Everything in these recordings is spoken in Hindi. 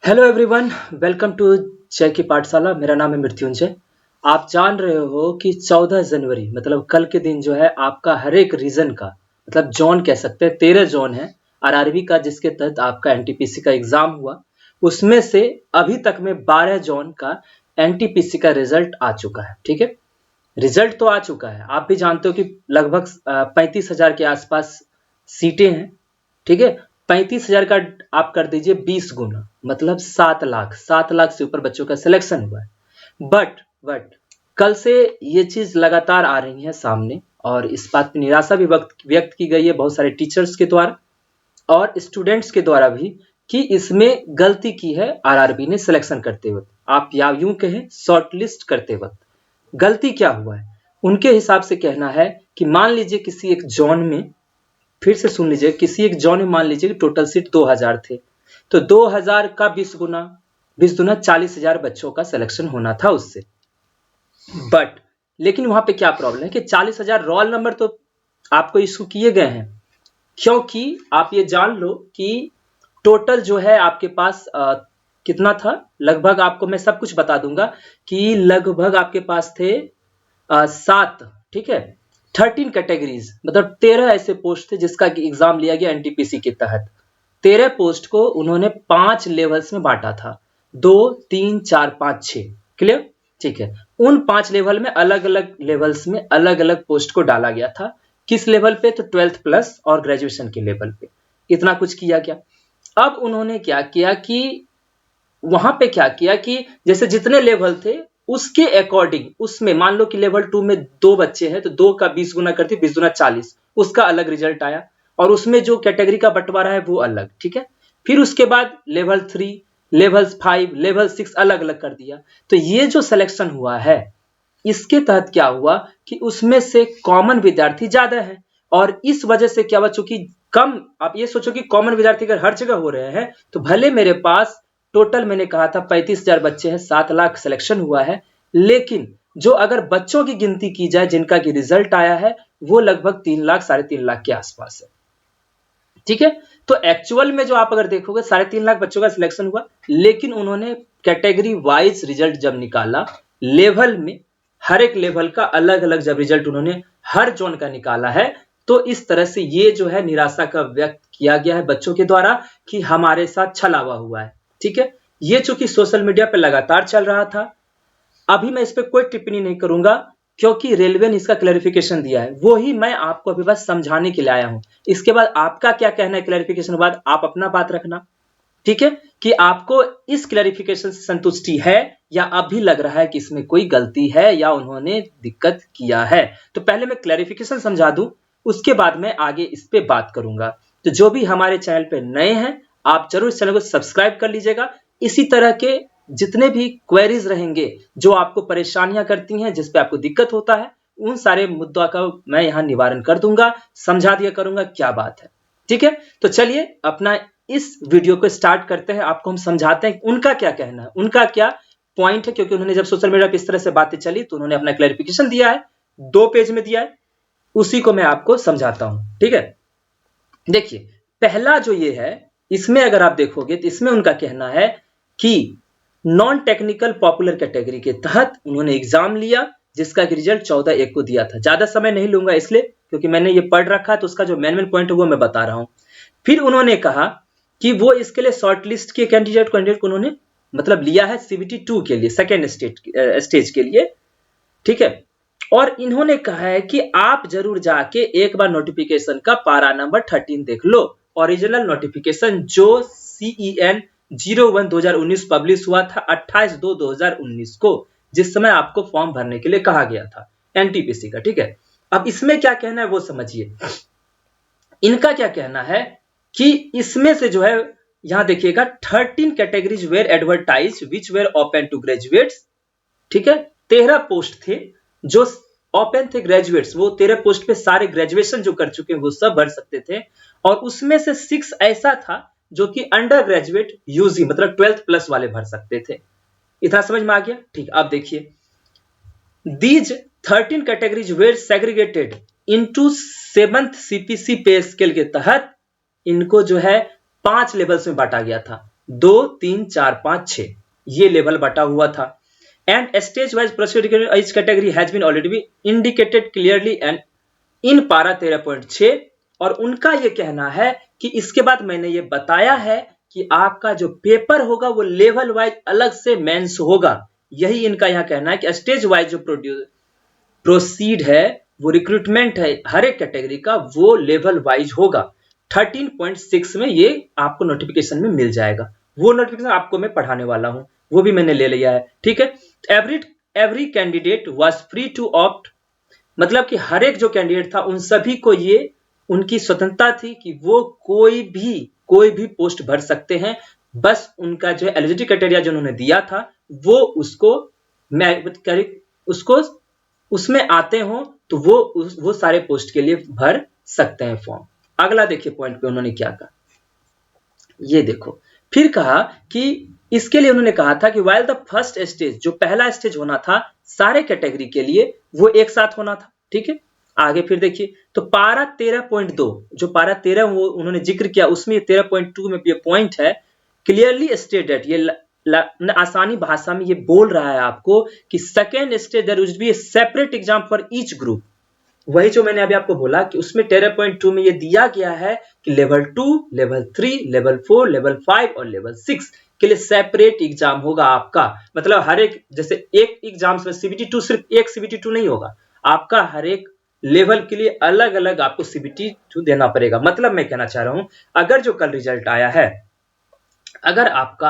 हेलो एवरीवन, वेलकम टू जय की पाठशाला। मेरा नाम है मृत्युंजय। आप जान रहे हो कि 14 जनवरी मतलब कल के दिन जो है आपका हर एक रीजन का मतलब जोन कह सकते हैं 13 जोन है आरआरबी का, जिसके तहत आपका एनटीपीसी का एग्जाम हुआ। उसमें से अभी तक में 12 जोन का एनटीपीसी का रिजल्ट आ चुका है। ठीक है, रिजल्ट तो आ चुका है। आप भी जानते हो कि लगभग 35,000 के आसपास सीटें हैं। ठीक है, 35,000 का आप कर दीजिए 20 गुना, मतलब 7 लाख। 7 लाख से ऊपर बच्चों का सिलेक्शन हुआ है। बट कल से ये चीज लगातार आ रही है सामने, और इस बात पर निराशा भी व्यक्त की गई है बहुत सारे टीचर्स के द्वारा और स्टूडेंट्स के द्वारा भी, कि इसमें गलती की है आरआरबी ने सिलेक्शन करते वक्त। आप या यूं कहें शॉर्टलिस्ट करते वक्त गलती क्या हुआ है। उनके हिसाब से कहना है कि मान लीजिए किसी एक जोन में, फिर से सुन लीजिए, किसी एक जोन में मान लीजिए कि टोटल सीट 2000 थे, तो 2000 का 20 गुना, 20 गुना 40,000 बच्चों का सिलेक्शन होना था उससे। बट लेकिन वहां पे क्या प्रॉब्लम है कि 40,000 रोल नंबर तो आपको इशू किए गए हैं, क्योंकि आप ये जान लो कि टोटल जो है आपके पास कितना था। लगभग आपको मैं सब कुछ बता दूंगा कि लगभग आपके पास थे 7, ठीक है, 13 कैटेगरीज, मतलब 13 ऐसे पोस्ट थे जिसका एग्जाम लिया गया एनटीपीसी के तहत। 13 पोस्ट को उन्होंने 5 लेवल्स में बांटा था, 2, 3, 4, 5, 6। क्लियर? ठीक है, उन 5 लेवल में अलग अलग लेवल्स में अलग अलग पोस्ट को डाला गया था। किस लेवल पे? तो 12th प्लस और ग्रेजुएशन के लेवल पे इतना कुछ किया गया। अब उन्होंने क्या किया कि वहां पे क्या किया कि जैसे जितने लेवल थे उसके अकॉर्डिंग, उसमें मान लो कि लेवल 2 में 2 बच्चे हैं तो 2 का 20 गुना करती 20 गुना 40, उसका अलग रिजल्ट आया। और उसमें जो कैटेगरी का बंटवारा है वो अलग। ठीक है, फिर उसके बाद लेवल 3, लेवल 5, लेवल 6 अलग अलग कर दिया। तो ये जो सिलेक्शन हुआ है इसके तहत क्या हुआ कि उसमें से कॉमन विद्यार्थी ज्यादा है, और इस वजह से क्या हुआ, चूंकि कम, आप ये सोचो कि कॉमन विद्यार्थी अगर हर जगह हो रहे हैं तो भले मेरे पास टोटल मैंने कहा था 35,000 बच्चे हैं, 7 लाख सिलेक्शन हुआ है, लेकिन जो अगर बच्चों की गिनती की जाए जिनका की रिजल्ट आया है वो लगभग 3 लाख 3.5 लाख के आसपास है। ठीक है, तो एक्चुअल में जो आप अगर देखोगे 3.5 लाख बच्चों का सिलेक्शन हुआ, लेकिन उन्होंने कैटेगरी वाइज रिजल्ट जब निकाला, लेवल में हर एक लेवल का अलग अलग जब रिजल्ट उन्होंने हर जोन का निकाला है, तो इस तरह से ये जो है निराशा का व्यक्त किया गया है बच्चों के द्वारा कि हमारे साथ छलावा हुआ है। ठीक है, ये चूंकि सोशल मीडिया पे लगातार चल रहा था, अभी मैं इस पे कोई टिप्पणी नहीं करूंगा क्योंकि रेलवे ने इसका क्लैरिफिकेशन दिया है, वो ही मैं आपको अभी बस समझाने के लिए आया हूं। इसके बाद आपका क्या कहना है क्लैरिफिकेशन के बाद, आप अपना बात रखना। ठीक है, कि आपको इस क्लैरिफिकेशन से संतुष्टि है या अभी लग रहा है कि इसमें कोई गलती है या उन्होंने दिक्कत किया है। तो पहले मैं क्लैरिफिकेशन समझा दूं, उसके बाद मैं आगे इस पे बात करूंगा। तो जो भी हमारे चैनल पे नए हैं आप जरूर इस चैनल को सब्सक्राइब कर लीजिएगा। इसी तरह के जितने भी क्वेरीज रहेंगे, जो आपको परेशानियां करती हैं, जिस पे आपको दिक्कत होता है, उन सारे मुद्दों का मैं यहां निवारण कर दूंगा, समझा दिया करूंगा क्या बात है। ठीक है, तो चलिए अपना इस वीडियो को स्टार्ट करते हैं। आपको हम समझाते हैं उनका क्या कहना है, उनका क्या पॉइंट है, क्योंकि उन्होंने जब सोशल मीडिया पर इस तरह से बातें चली तो उन्होंने अपना क्लैरिफिकेशन दिया है, 2 पेज में दिया है, उसी को मैं आपको समझाता हूं। ठीक है, देखिए पहला जो ये है, इसमें अगर आप देखोगे तो इसमें उनका कहना है कि नॉन टेक्निकल पॉपुलर कैटेगरी के तहत उन्होंने एग्जाम लिया, जिसका रिजल्ट 14/1 को दिया था। ज्यादा समय नहीं लूंगा इसलिए क्योंकि मैंने ये पढ़ रखा है, तो उसका जो मेन पॉइंट है वो मैं बता रहा हूं। फिर उन्होंने कहा कि वो इसके लिए शॉर्ट लिस्ट के कैंडिडेट को उन्होंने मतलब लिया है सीबीटी 2 के लिए, सेकेंड स्टेज के लिए। ठीक है, और इन्होंने कहा है कि आप जरूर जाके एक बार नोटिफिकेशन का पारा नंबर 13 देख लो, ओरिजिनल नोटिफिकेशन जो CEN 01/2019 पब्लिश हुआ था 28/2/2019 को, जिस समय आपको फॉर्म भरने के लिए कहा गया था एनटीपीसी का। ठीक है, अब इसमें क्या कहना है वो समझिए। इनका क्या कहना है कि इसमें से जो है, यहां देखिएगा 13 categories where advertise which were open to graduates. ठीक है, 13 पोस्ट थे जो ओपन थे ग्रेजुएट्स, वो 13 पोस्ट पे सारे ग्रेजुएशन जो कर चुके हैं वो सब भर सकते थे, और उसमें से 6 ऐसा था जो कि अंडर ग्रेजुएट यूजी मतलब 12th प्लस वाले भर सकते थे। इतना समझ में आ गया? ठीक, अब देखिए these 13 categories were segregated into 7th CPC pay scale के तहत इनको जो है 5 लेवल्स में बांटा गया था। 2 3 4 5 6 ये लेवल बटा हुआ था। And stage wise proceeding each category has been already be indicated clearly and in para 13.6। और उनका ये कहना है कि इसके बाद मैंने ये बताया है कि आपका जो पेपर होगा वो लेवल वाइज अलग से मेंस होगा। यही इनका यहाँ कहना है कि स्टेज वाइज जो प्रोसीड है वो रिक्रूटमेंट है हर एक कैटेगरी का वो लेवल वाइज होगा। 13.6 में ये आपको नोटिफिकेशन में मिल जाएगा। वो नोटिफिकेशन आपको मैं पढ़ाने वाला हूं, वो भी मैंने ले लिया है। ठीक है, every candidate was free to opt, मतलब कि हर एक जो कैंडिडेट था उन सभी को ये उनकी स्वतंत्रता थी कि वो कोई भी पोस्ट भर सकते हैं। बस उनका जो एलिजिबिलिटी क्राइटेरिया जो उन्होंने दिया था वो उसको उसमें आते हो तो वो सारे पोस्ट के लिए भर सकते हैं फॉर्म। अगला देखिए पॉइंट पे उन्होंने क्या कहा, ये देखो। फिर कहा कि इसके लिए उन्होंने कहा था कि वाइल द फर्स्ट स्टेज, जो पहला स्टेज होना था सारे कैटेगरी के लिए, वो एक साथ होना था। ठीक है, आगे फिर देखिए तो पारा 13.2 जो पारा 13 वो उन्होंने जिक्र किया उसमें 13.2 में ये पॉइंट है क्लियरली स्टेटेड, ये आसानी भाषा में ये बोल रहा है आपको कि second stage there will be a separate exam for each group. वही जो मैंने अभी आपको बोला कि उसमें 13.2 में ये दिया गया है कि लेवल 2, लेवल 3, लेवल 4, लेवल 5 और लेवल 6 के लिए सेपरेट एग्जाम होगा आपका। मतलब हर एक, जैसे एक एग्जाम में CBT2 सिर्फ एक CBT2 नहीं होगा, आपका हर एक लेवल के लिए अलग अलग आपको CBT2 देना पड़ेगा। मतलब मैं कहना चाह रहा हूं अगर जो कल रिजल्ट आया है, अगर आपका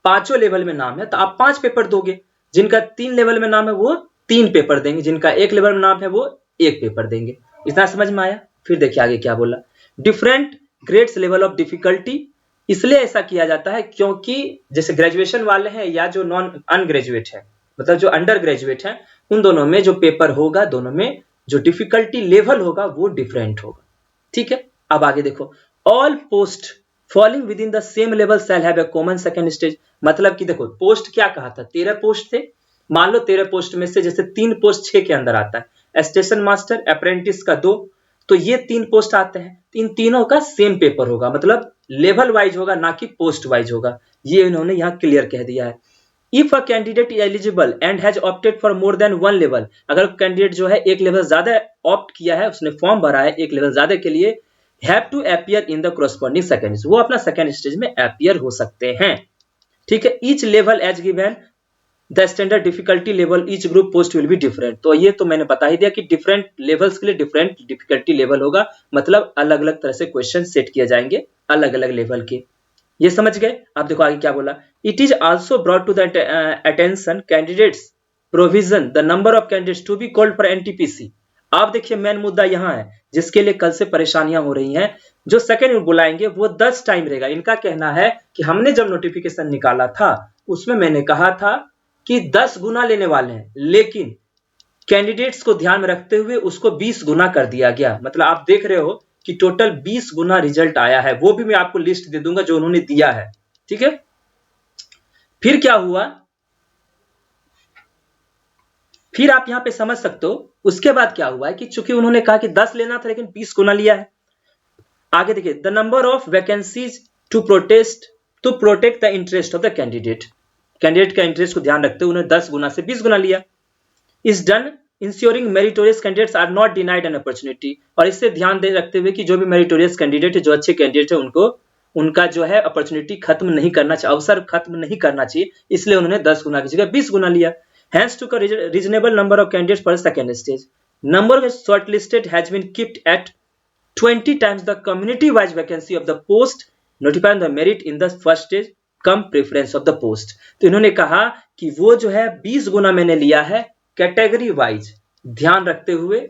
पांचों लेवल में नाम है तो आप 5 पेपर दोगे, जिनका 3 लेवल में नाम है वो 3 पेपर देंगे, जिनका 1 लेवल में नाम है वो 1 पेपर देंगे। इतना समझ में आया? फिर देखिए आगे क्या बोला, different grades level of difficulty. इसलिए ऐसा किया जाता है क्योंकि जैसे ग्रेजुएशन वाले हैं या जो नॉन अनग्रेजुएट है, मतलब जो अंडर ग्रेजुएट है, उन दोनों में जो पेपर होगा, दोनों में जो डिफिकल्टी लेवल होगा वो डिफरेंट होगा। ठीक है, अब आगे देखो, all post falling with in the same level shall have a common second stage. मतलब कि देखो पोस्ट क्या कहा था, 13 पोस्ट थे, मान लो 13 पोस्ट में से जैसे 3 पोस्ट 6 के अंदर आता है, स्टेशन मास्टर अप्रेंटिस का 2, तो ये 3 पोस्ट आते हैं, इन तीनों का सेम पेपर होगा, मतलब लेवल वाइज होगा ना कि पोस्ट वाइज होगा। ये इन्होंने यहाँ क्लियर कह दिया है। If a candidate is eligible and has opted for more than 1 level, अगर कैंडिडेट जो है एक लेवल ज्यादा ऑप्ट किया है, उसने फॉर्म भरा है एक लेवल ज्यादा के लिए, have to appear in the corresponding second, वो अपना सेकंड स्टेज में अपीयर हो सकते हैं। ठीक है, each level as given the standard difficulty level each group post will be different. तो ये तो मैंने बता ही दिया कि डिफरेंट लेवल्स के लिए डिफरेंट डिफिकल्टी लेवल होगा, मतलब अलग अलग तरह से क्वेश्चन सेट किए जाएंगे अलग अलग लेवल के। ये समझ गए? आप देखो आगे क्या बोला, it is also brought to the attention candidates provision the number of candidates to be called for NTPC। आप देखिए मेन मुद्दा यहाँ है जिसके लिए कल से परेशानियां हो रही हैं, जो सेकंड में बुलाएंगे वो 10 टाइम रहेगा। इनका कहना है कि हमने जब नोटिफिकेशन निकाला था उसमें मैंने कहा था कि 10 गुना लेने वाले हैं, लेकिन कैंडिडेट्स को ध्यान में रखते हुए उसको 20 गुना कर दिया गया। मतलब आप देख रहे हो कि टोटल 20 गुना रिजल्ट आया है, वो भी मैं आपको लिस्ट दे दूंगा जो उन्होंने दिया है। ठीक है, फिर क्या हुआ, फिर आप यहां पे समझ सकते हो उसके बाद क्या हुआ है कि चूंकि उन्होंने कहा कि 10 लेना था लेकिन 20 गुना लिया है। आगे देखिए, the number of vacancies to protect the interest of the candidate का इंटरेस्ट को ध्यान रखते हुए उन्होंने 10 गुना से 20 गुना लिया। Is done ensuring meritorious candidates are not denied an opportunity, और इससे ध्यान दे रखते हुए कि जो भी मेरिटोरियस कैंडिडेट है, जो अच्छे कैंडिडेट है, उनको उनका जो है अपॉर्चुनिटी खत्म नहीं करना चाहिए, अवसर खत्म नहीं करना चाहिए, इसलिए उन्होंने 10 गुना की जगह 20 गुना लिया। Hence took a reasonable number of candidates for the second stage. Number of shortlisted has been kept at 20 times the community-wise vacancy of the post notifying the merit in the first stage come preference of the post। तो इन्होंने कहा कि वो जो है 20 गुना मैंने लिया है कैटेगरी वाइज ध्यान रखते हुए।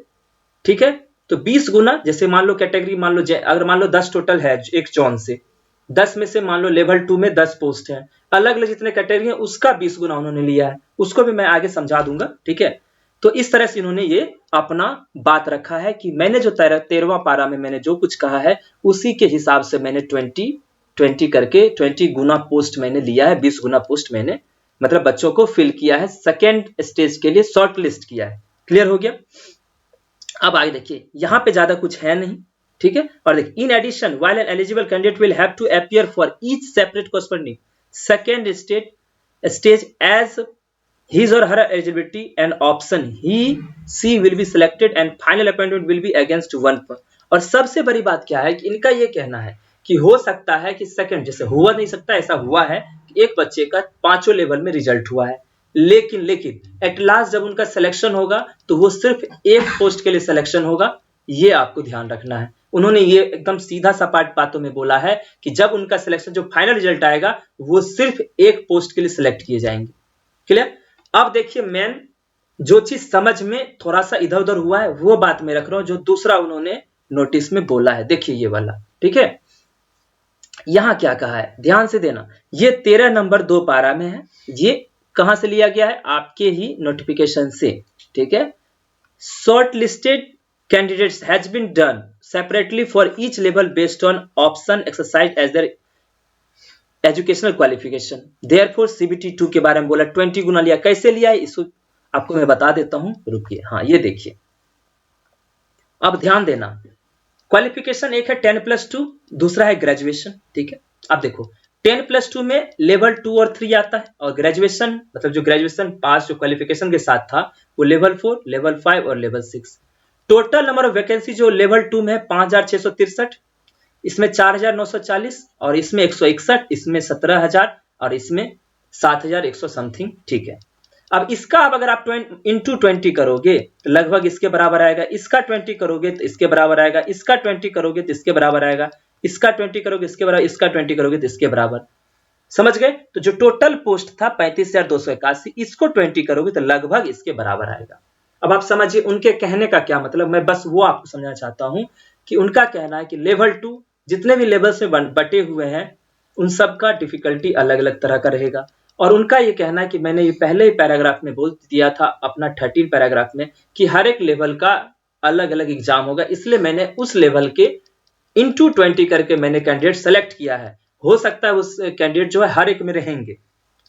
ठीक है, तो 20 गुना, जैसे मान लो कैटेगरी, मान लो अगर मान लो 10 टोटल है एक जोन से, 10 में से मान लो लेवल 2 में 10 पोस्ट है, अलग अलग जितने कैटेगरी है उसका 20 गुना उन्होंने लिया है, उसको भी मैं आगे समझा दूंगा। ठीक है, तो इस तरह से इन्होंने ये अपना बात रखा है कि मैंने जो 13वां पारा में मैंने जो कुछ कहा है उसी के हिसाब से मैंने 20 करके 20 गुना पोस्ट मैंने लिया है, 20 गुना पोस्ट मैंने मतलब बच्चों को फिल किया है, सेकेंड स्टेज के लिए शॉर्ट लिस्ट किया है। क्लियर हो गया? अब आगे देखिए, यहां पे ज्यादा कुछ है नहीं, ठीक है। और देखिए in addition while an eligible candidate will have to appear for each separate corresponding second stage as his or her eligibility and option he she will be selected and final appointment will be against one per। और सबसे बड़ी बात क्या है कि इनका ये कहना है कि हो सकता है कि सेकंड, जैसे हुआ नहीं सकता, ऐसा हुआ है कि एक बच्चे का 5 लेवल में रिजल्ट हुआ है, लेकिन एट लास्ट जब उनका सिलेक्शन होगा तो वो सिर्फ एक पोस्ट के लिए सिलेक्शन होगा। ये आपको ध्यान रखना है। उन्होंने ये एकदम सीधा सपाट बातों में बोला है कि जब उनका सिलेक्शन, जो फाइनल रिजल्ट आएगा, वो सिर्फ एक पोस्ट के लिए सिलेक्ट किए जाएंगे। क्लियर। अब देखिए मेन जो चीज समझ में थोड़ा सा इधर उधर हुआ है वो बात मैं रख रहा हूं, जो दूसरा उन्होंने नोटिस में बोला है। देखिए ये वाला, ठीक है। यहां क्या कहा है, ध्यान से देना। ये 13 नंबर 2 पारा में है। ये कहां से लिया गया है, आपके ही नोटिफिकेशन से, ठीक है। Short listed candidates has been done separately for each level based on option exercise as their educational qualification. Therefore CBT 2 के बारे में बोला 20 गुना लिया। कैसे लिया है इसको आपको मैं बता देता हूं, रुकिए। हाँ ये देखिए, अब ध्यान देना। क्वालिफिकेशन एक है 10+2, दूसरा है ग्रेजुएशन, ठीक है। अब देखो 10+2 में लेवल 2 और 3 आता है, और ग्रेजुएशन मतलब जो ग्रेजुएशन पास जो क्वालिफिकेशन के साथ था वो लेवल 4, लेवल 5 और level 6। Total number of vacancy जो लेवल 2 में है 5663, इसमें 4940 और इसमें 161, इसमें 17000 और इसमें 7100 समथिंग, ठीक है। अब इसका अगर आप इंटू 20 करोगे तो लगभग इसके बराबर आएगा। इसका 20 करोगे तो इसके बराबर आएगा। इसका 20 करोगे तो इसके बराबर आएगा। इसका 20 करोगे इसके बराबर, इसका 20 करोगे तो इसके बराबर। समझ गए। तो जो टोटल पोस्ट था 35,281, इसको 20 करोगे तो लगभग इसके बराबर आएगा। अब आप समझिए उनके कहने का क्या मतलब, मैं बस वो आपको समझाना चाहता हूं कि उनका कहना है कि लेवल 2 जितने भी लेवल्स में बटे हुए हैं उन सब का डिफिकल्टी अलग अलग तरह का रहेगा। और उनका ये कहना है कि मैंने ये पहले ही पैराग्राफ में बोल दिया था अपना 13 पैराग्राफ में कि हर एक लेवल का अलग अलग एग्जाम होगा, इसलिए मैंने उस लेवल के इंटू 20 करके मैंने कैंडिडेट सेलेक्ट किया है। हो सकता है उस कैंडिडेट जो है हर एक में रहेंगे,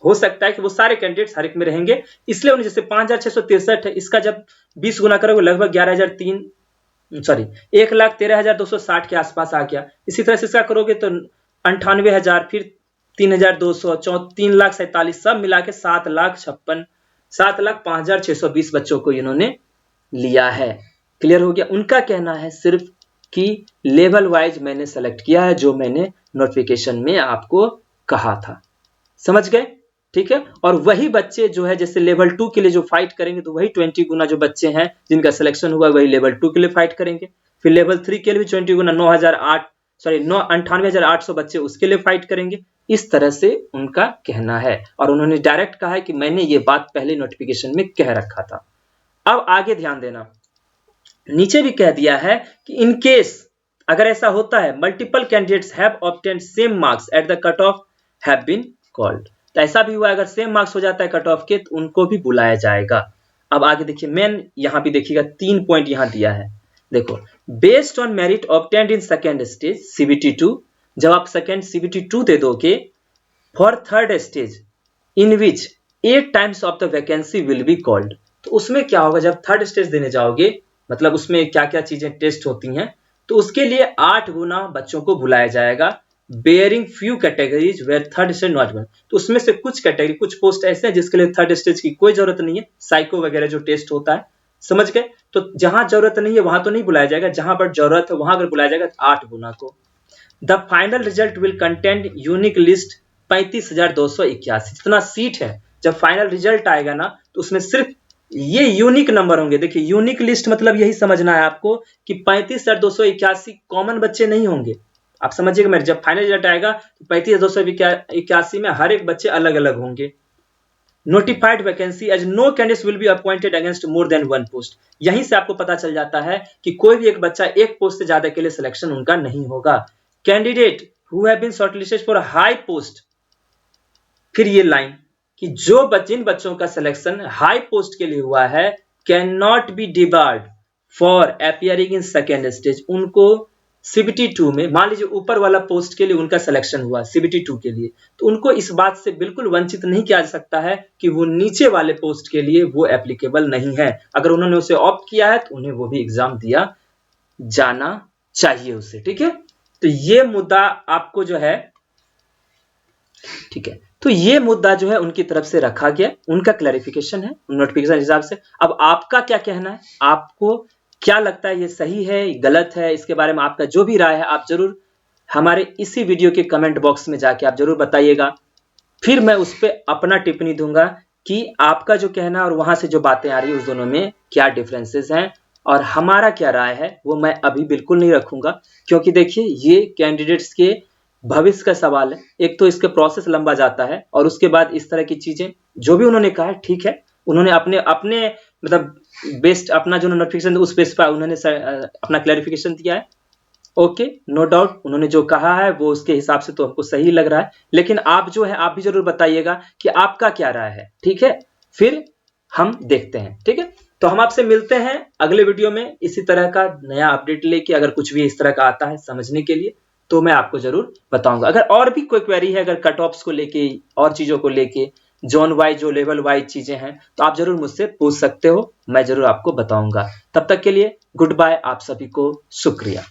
हो सकता है कि वो सारे कैंडिडेट्स हर एक में रहेंगे, इसलिए उन्हें जैसे 5663 है, इसका जब 20 गुना करोगे लगभग 1,13,260 के आसपास आ गया। इसी तरह से इसका करोगे तो 98,000, फिर 3,200, 3,47,000, सब मिला के 7,05,620 बच्चों को इन्होंने लिया है। क्लियर हो गया। उनका कहना है सिर्फ कि लेवल वाइज मैंने सेलेक्ट किया है, जो मैंने नोटिफिकेशन में आपको कहा था। समझ गए, ठीक है। और वही बच्चे जो है जैसे लेवल 2 के लिए जो फाइट करेंगे तो वही 20 गुना जो बच्चे हैं जिनका सिलेक्शन हुआ वही लेवल 2 के लिए फाइट करेंगे। फिर लेवल 3 के लिए भी 20 गुना 98,800 बच्चे उसके लिए फाइट करेंगे। इस तरह से उनका कहना है, और उन्होंने डायरेक्ट कहा है कि मैंने ये बात पहले नोटिफिकेशन में कह रखा था। अब आगे ध्यान देना, नीचे भी कह दिया है कि इन केस अगर ऐसा होता है multiple candidates have obtained same marks at the cut off have been called, तो ऐसा भी हुआ अगर सेम मार्क्स हो जाता है कट ऑफ के तो उनको भी बुलाया जाएगा। अब आगे देखिए मेन यहां भी देखिएगा 3 पॉइंट यहां दिया है। देखो based on merit obtained in second stage CBT 2, जब आप सेकेंड सीबीटी 2 दे दोगे for third stage in which 8 times of the vacancy will be called, तो उसमें क्या होगा जब थर्ड स्टेज देने जाओगे, मतलब उसमें क्या क्या चीजें टेस्ट होती हैं, तो उसके लिए 8 गुना बच्चों को बुलाया जाएगा। Barring few categories where third stage not one, तो उसमें से कुछ कैटेगरी, कुछ पोस्ट ऐसे हैं जिसके लिए थर्ड स्टेज की कोई जरूरत नहीं है, साइको वगैरह जो टेस्ट होता है। समझ गए। तो जहां जरूरत नहीं है वहां तो नहीं बुलाया जाएगा, जहां पर जरूरत है वहां अगर बुलाया जाएगा तो 8 गुना को। The final result will content unique list 35,281, जितना सीट है जब फाइनल रिजल्ट आएगा ना तो उसमें सिर्फ ये यूनिक नंबर होंगे। देखिए यूनिक लिस्ट मतलब यही समझना है आपको कि 35,281 कॉमन बच्चे नहीं होंगे। आप समझिएगा मेरे, जब फाइनल रिजल्ट आएगा तो 35,281 में हर एक बच्चे अलग अलग होंगे। Notified vacancy as no candidates will be appointed against more than one post, यहीं से आपको पता चल जाता है कि कोई भी एक बच्चा एक पोस्ट से ज्यादा के लिए सिलेक्शन उनका नहीं होगा। Candidate who have been shortlisted for high post, फिर ये लाइन कि जिन बच्चों का सिलेक्शन हाई पोस्ट के लिए हुआ है can not be debarred for appearing in second stage, उनको सीबीटी 2 में, मान लीजिए ऊपर वाला पोस्ट के लिए उनका सिलेक्शन हुआ सीबीटी 2 के लिए, तो उनको इस बात से बिल्कुल वंचित नहीं किया जा सकता है कि वो नीचे वाले पोस्ट के लिए वो एप्लीकेबल नहीं है। अगर उन्होंने उसे ऑप्ट किया है तो उन्हें वो भी एग्जाम दिया जाना चाहिए उसे, ठीक है। तो ये मुद्दा आपको जो है, ठीक है, तो ये मुद्दा जो है उनकी तरफ से रखा गया, उनका क्लैरिफिकेशन है नोटिफिकेशन हिसाब से। अब आपका क्या कहना है, आपको क्या लगता है, ये सही है गलत है, इसके बारे में आपका जो भी राय है आप जरूर हमारे इसी वीडियो के कमेंट बॉक्स में जाके आप जरूर बताइएगा। फिर मैं उस पर अपना टिप्पणी दूंगा कि आपका जो कहना और वहां से जो बातें आ रही है उस दोनों में क्या डिफरेंसेस हैं और हमारा क्या राय है, वो मैं अभी बिल्कुल नहीं रखूंगा। क्योंकि देखिए ये कैंडिडेट्स के भविष्य का सवाल है, एक तो इसके प्रोसेस लंबा जाता है और उसके बाद इस तरह की चीजें जो भी उन्होंने कहा है ठीक है, उन्होंने अपने अपने मतलब बेस्ट अपना जो नोटिफिकेशन उस बेस पर उन्होंने अपना क्लैरिफिकेशन दिया है। ओके, नो डाउट उन्होंने जो कहा है वो उसके हिसाब से तो हमको सही लग रहा है, लेकिन आप जो है आप भी जरूर बताइएगा कि आपका क्या राय है, ठीक है। फिर हम देखते हैं, ठीक है। तो हम आपसे मिलते हैं अगले वीडियो में इसी तरह का नया अपडेट लेके, अगर कुछ भी इस तरह का आता है समझने के लिए तो मैं आपको जरूर बताऊंगा। अगर और भी कोई क्वेरी है, अगर कट ऑफ्स को लेके और चीजों को लेके, जोन वाइज जो लेवल वाइज चीजें हैं, तो आप जरूर मुझसे पूछ सकते हो, मैं जरूर आपको बताऊंगा। तब तक के लिए गुड बाय, आप सभी को शुक्रिया।